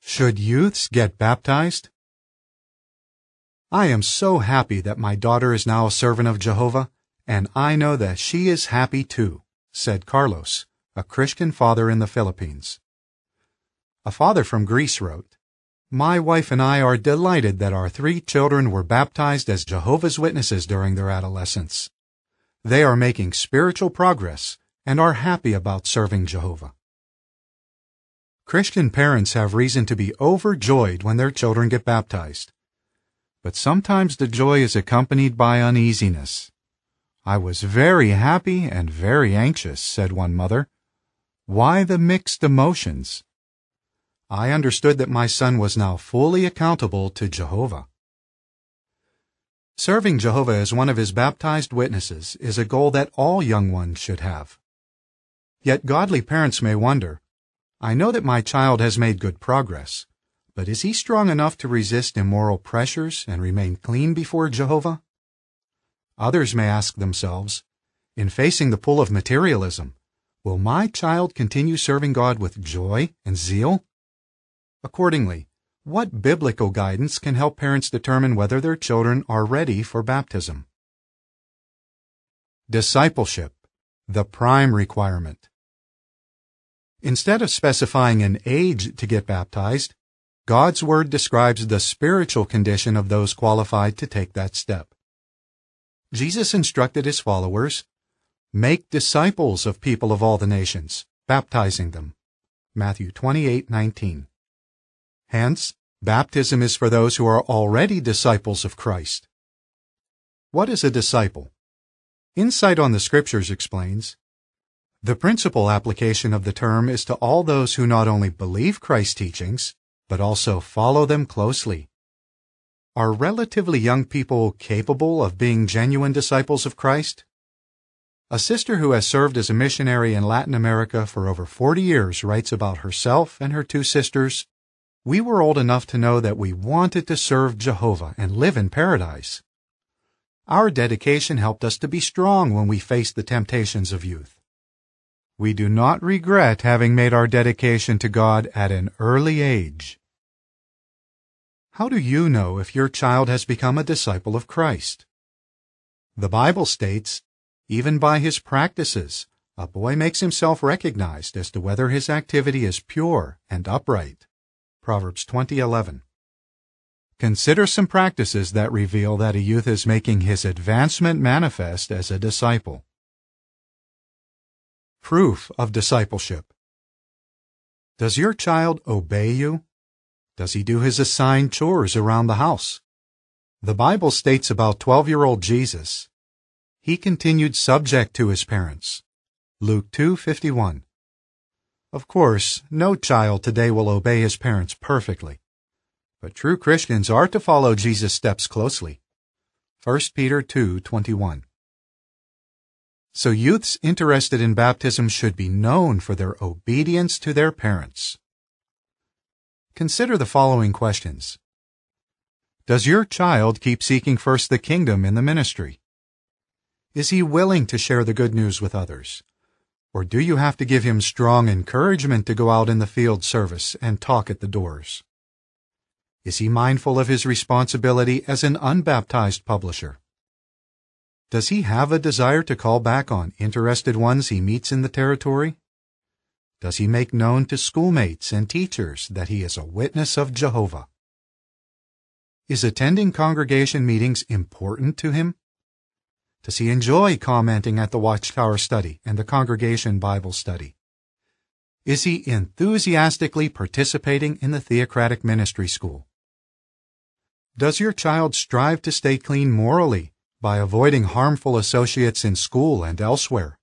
Should youths get baptized? I am so happy that my daughter is now a servant of Jehovah, and I know that she is happy too, said Carlos, a Christian father in the Philippines. A father from Greece wrote, "My wife and I are delighted that our 3 children were baptized as Jehovah's Witnesses during their adolescence. They are making spiritual progress and are happy about serving Jehovah." Christian parents have reason to be overjoyed when their children get baptized. But sometimes the joy is accompanied by uneasiness. "I was very happy and very anxious," said one mother. "Why the mixed emotions?" I understood that my son was now fully accountable to Jehovah. Serving Jehovah as one of his baptized witnesses is a goal that all young ones should have. Yet godly parents may wonder, I know that my child has made good progress, but is he strong enough to resist immoral pressures and remain clean before Jehovah? Others may ask themselves, in facing the pull of materialism, will my child continue serving God with joy and zeal? Accordingly, what biblical guidance can help parents determine whether their children are ready for baptism? Discipleship, the prime requirement. Instead of specifying an age to get baptized, God's Word describes the spiritual condition of those qualified to take that step. Jesus instructed his followers, "Make disciples of people of all the nations, baptizing them." Matthew 28:19. Hence, baptism is for those who are already disciples of Christ. What is a disciple? Insight on the Scriptures explains, the principal application of the term is to all those who not only believe Christ's teachings, but also follow them closely. Are relatively young people capable of being genuine disciples of Christ? A sister who has served as a missionary in Latin America for over 40 years writes about herself and her 2 sisters, "We were old enough to know that we wanted to serve Jehovah and live in paradise. Our dedication helped us to be strong when we faced the temptations of youth. We do not regret having made our dedication to God at an early age." How do you know if your child has become a disciple of Christ? The Bible states, even by his practices, a boy makes himself recognized as to whether his activity is pure and upright. Proverbs 20:11. Consider some practices that reveal that a youth is making his advancement manifest as a disciple. Proof of discipleship. Does your child obey you? Does he do his assigned chores around the house? The Bible states about 12-year-old Jesus, he continued subject to his parents. Luke 2:51. Of course, no child today will obey his parents perfectly, but true Christians are to follow Jesus' steps closely. 1 Peter 2:21. So youths interested in baptism should be known for their obedience to their parents. Consider the following questions. Does your child keep seeking first the kingdom in the ministry? Is he willing to share the good news with others? Or do you have to give him strong encouragement to go out in the field service and talk at the doors? Is he mindful of his responsibility as an unbaptized publisher? Does he have a desire to call back on interested ones he meets in the territory? Does he make known to schoolmates and teachers that he is a witness of Jehovah? Is attending congregation meetings important to him? Does he enjoy commenting at the Watchtower study and the congregation Bible study? Is he enthusiastically participating in the theocratic ministry school? Does your child strive to stay clean morally by avoiding harmful associates in school and elsewhere?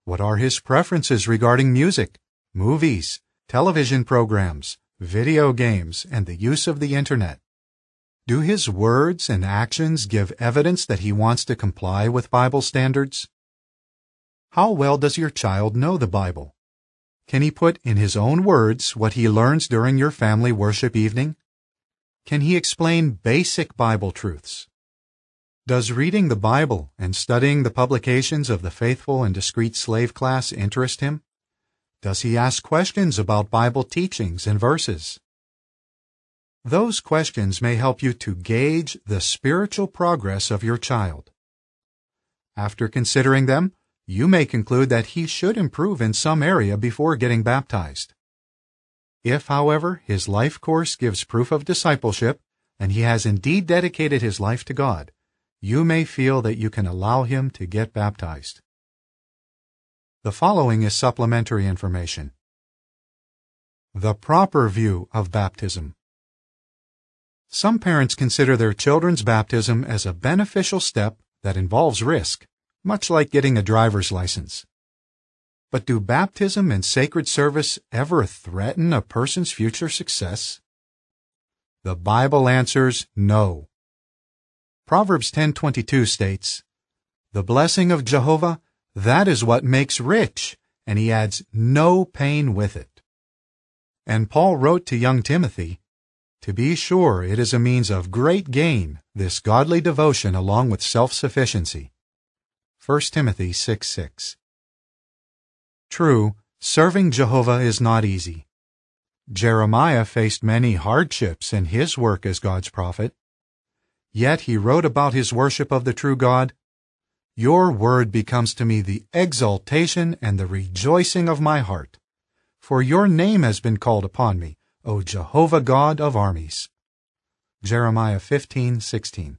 What are his preferences regarding music, movies, television programs, video games, and the use of the Internet? Do his words and actions give evidence that he wants to comply with Bible standards? How well does your child know the Bible? Can he put in his own words what he learns during your family worship evening? Can he explain basic Bible truths? Does reading the Bible and studying the publications of the Faithful and Discreet Slave class interest him? Does he ask questions about Bible teachings and verses? Those questions may help you to gauge the spiritual progress of your child. After considering them, you may conclude that he should improve in some area before getting baptized. If, however, his life course gives proof of discipleship, and he has indeed dedicated his life to God, you may feel that you can allow him to get baptized. The following is supplementary information. The proper view of baptism. Some parents consider their children's baptism as a beneficial step that involves risk, much like getting a driver's license. But do baptism and sacred service ever threaten a person's future success? The Bible answers no. Proverbs 10:22 states, "The blessing of Jehovah, that is what makes rich, and he adds no pain with it." And Paul wrote to young Timothy, "To be sure, it is a means of great gain, this godly devotion along with self-sufficiency." 1 Timothy 6:6. True, serving Jehovah is not easy. Jeremiah faced many hardships in his work as God's prophet. Yet he wrote about his worship of the true God, "Your word becomes to me the exaltation and the rejoicing of my heart. For your name has been called upon me, O Jehovah God of armies." Jeremiah 15:16.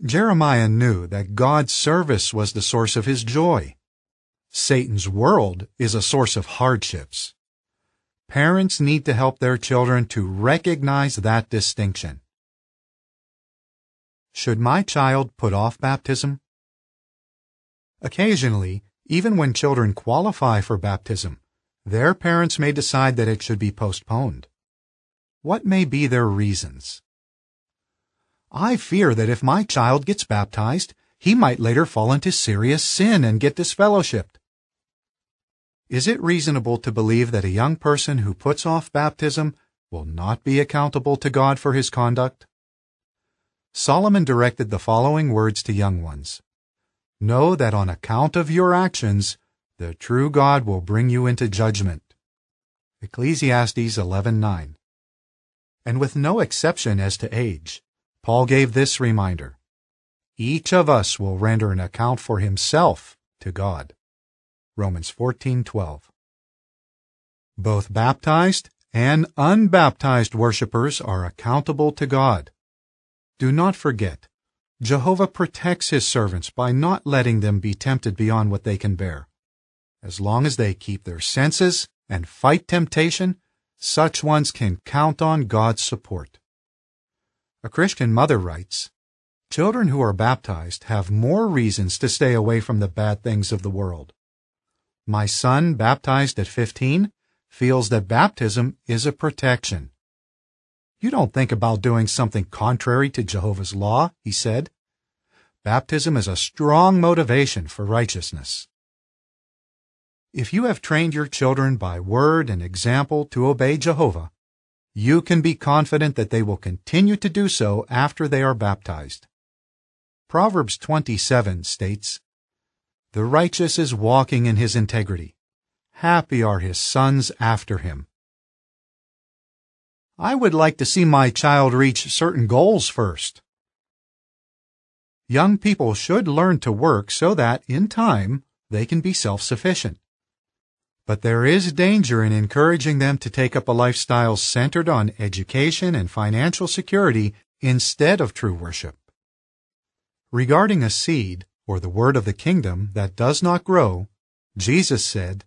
Jeremiah knew that God's service was the source of his joy. Satan's world is a source of hardships. Parents need to help their children to recognize that distinction. Should my child put off baptism? Occasionally, even when children qualify for baptism, their parents may decide that it should be postponed. What may be their reasons? "I fear that if my child gets baptized, he might later fall into serious sin and get disfellowshipped." Is it reasonable to believe that a young person who puts off baptism will not be accountable to God for his conduct? Solomon directed the following words to young ones: "Know that on account of your actions, the true God will bring you into judgment." Ecclesiastes 11:9. And with no exception as to age, Paul gave this reminder: "Each of us will render an account for himself to God." Romans 14:12. Both baptized and unbaptized worshipers are accountable to God. Do not forget, Jehovah protects his servants by not letting them be tempted beyond what they can bear. As long as they keep their senses and fight temptation, such ones can count on God's support. A Christian mother writes, "Children who are baptized have more reasons to stay away from the bad things of the world. My son, baptized at 15, feels that baptism is a protection." "You don't think about doing something contrary to Jehovah's law," he said. Baptism is a strong motivation for righteousness. If you have trained your children by word and example to obey Jehovah, you can be confident that they will continue to do so after they are baptized. Proverbs 27 states, "The righteous is walking in his integrity. Happy are his sons after him." I would like to see my child reach certain goals first. Young people should learn to work so that, in time, they can be self-sufficient. But there is danger in encouraging them to take up a lifestyle centered on education and financial security instead of true worship. Regarding a seed, or the word of the kingdom, that does not grow, Jesus said,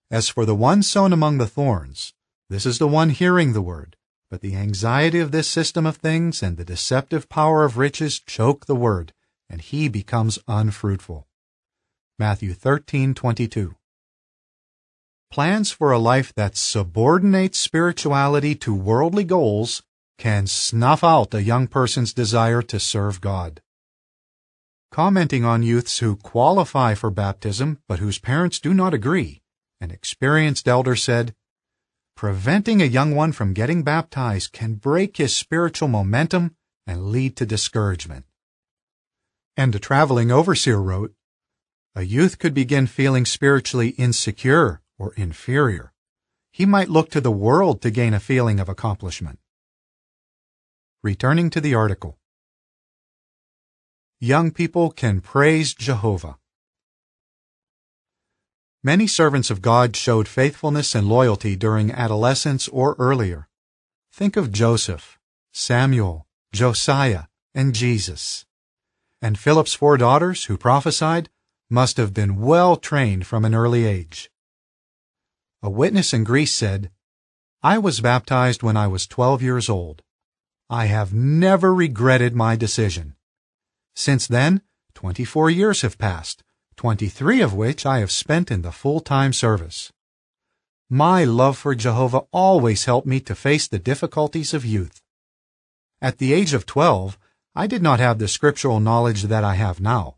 "As for the one sown among the thorns, this is the one hearing the word, but the anxiety of this system of things and the deceptive power of riches choke the word, and he becomes unfruitful." Matthew 13:22. Plans for a life that subordinates spirituality to worldly goals can snuff out a young person's desire to serve God. Commenting on youths who qualify for baptism but whose parents do not agree, an experienced elder said, "Preventing a young one from getting baptized can break his spiritual momentum and lead to discouragement." And a traveling overseer wrote, "A youth could begin feeling spiritually insecure or inferior. He might look to the world to gain a feeling of accomplishment. Returning to the article. Young people can praise Jehovah. Many servants of God showed faithfulness and loyalty during adolescence or earlier. Think of Joseph, Samuel, Josiah, and Jesus. And Philip's 4 daughters who prophesied must have been well trained from an early age. A witness in Greece said, "I was baptized when I was 12 years old. I have never regretted my decision. Since then, 24 years have passed, 23 of which I have spent in the full-time service. My love for Jehovah always helped me to face the difficulties of youth. At the age of 12, I did not have the scriptural knowledge that I have now,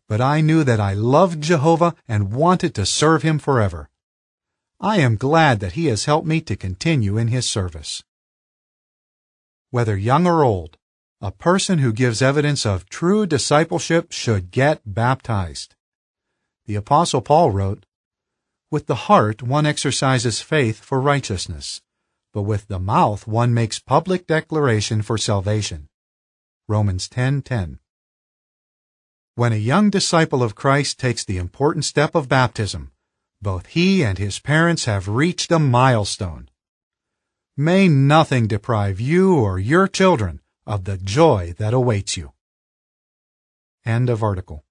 but I knew that I loved Jehovah and wanted to serve Him forever. I am glad that He has helped me to continue in His service." Whether young or old, a person who gives evidence of true discipleship should get baptized. The Apostle Paul wrote, "With the heart one exercises faith for righteousness, but with the mouth one makes public declaration for salvation." Romans 10:10. When a young disciple of Christ takes the important step of baptism, both he and his parents have reached a milestone. May nothing deprive you or your children of the joy that awaits you. End of article.